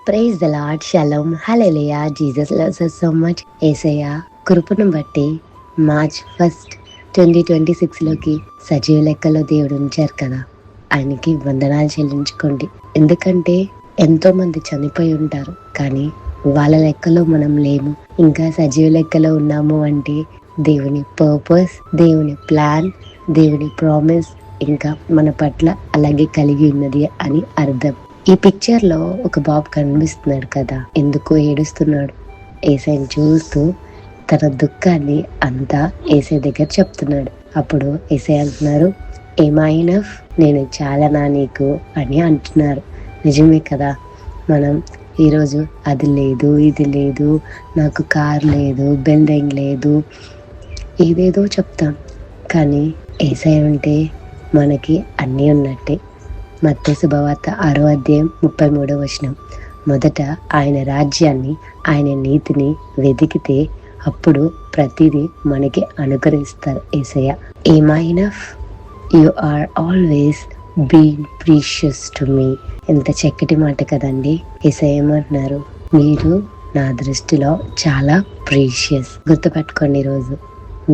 Praise the lord, shalom, hallelujah. Jesus loves us so much. Yesayya కృపను బట్టి March 1, 2026లోకి సజీవ లెక్కలో దేవుడు ఉంచారు కదా, ఆయనకి వందనాలు చెల్లించుకోండి. ఎందుకంటే ఎంతో మంది చనిపోయి ఉంటారు, కానీ వాళ్ళ లెక్కలో మనం లేము. ఇంకా సజీవ లెక్కలో ఉన్నాము అంటే దేవుని పర్పస్, దేవుని ప్లాన్, దేవుని ప్రామిస్ ఇంకా మన పట్ల అలాగే కలిగి ఉన్నది అని అర్థం. ఈ పిక్చర్ లో ఒక బాబు కనిపిస్తున్నాడు కదా, ఎందుకో ఏడుస్తున్నాడు. ఏసైని చూస్తూ తన దుఃఖాన్ని అంతా ఏసై దగ్గర చెప్తున్నాడు. అప్పుడు ఏసై అంటున్నారు, ఏమైనా నేను చాలానా నీకు అని అంటున్నారు. నిజమే కదా, మనం ఈరోజు అది లేదు, ఇది లేదు, నాకు కార్ లేదు, బిల్డింగ్ లేదు, ఏదేదో చెప్తాం. కానీ ఏసై ఉంటే మనకి అన్నీ ఉన్నట్టే. మత్తయి శుభవార్త 6:33 మొదట ఆయన రాజ్యాన్ని, ఆయన నీతిని వెతికితే అప్పుడు ప్రతిదీ మనకి అనుగ్రహిస్తారు యేసయ్య. ఏమైనా you are always being precious to me. ఎంత చక్కటి మాట కదండి. యేసయ్య ఏమంటున్నారు, మీరు నా దృష్టిలో చాలా ప్రీషియస్. గుర్తుపెట్టుకోండి, ఈరోజు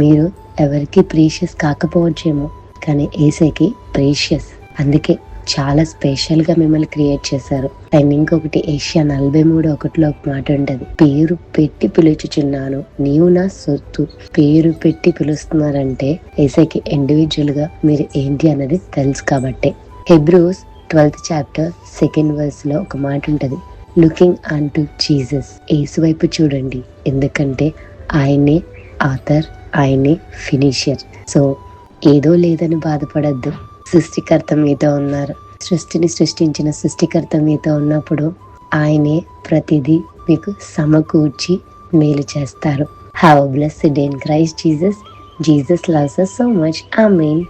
మీరు ఎవరికి ప్రీషియస్ కాకపోవచ్చేమో, కానీ యేసయ్యకి ప్రీషియస్. అందుకే చాలా స్పెషల్ గా మిమ్మల్ని క్రియేట్ చేశారు. అండ్ ఇంకొకటి ఏషియా 43:1 ఒక మాట ఉంటది, పేరు పెట్టి పిలుచుచున్నాను, నీవు నా సొత్తు. పేరు పెట్టి పిలుస్తున్నారంటే యేసయ్యకి ఇండివిజువల్ గా మీరు ఏంటి అన్నది తెలుసు కాబట్టే. Hebrews 12th chapter 2nd verse లో ఒక మాట ఉంటది, లుకింగ్ అన్ టు జీసస్. యేసు వైపు చూడండి, ఎందుకంటే ఆయనే ఆథర్, ఆయనే ఫినిషర్. సో ఏదో లేదని బాధపడద్దు, సృష్టికర్త మీతో ఉన్నారు. సృష్టిని సృష్టించిన సృష్టికర్త మీతో ఉన్నప్పుడు ఆయనే ప్రతిదీ మీకు సమకూర్చి మేలు చేస్తారు. Have a blessed day in Christ Jesus. Jesus loves us so much. Amen.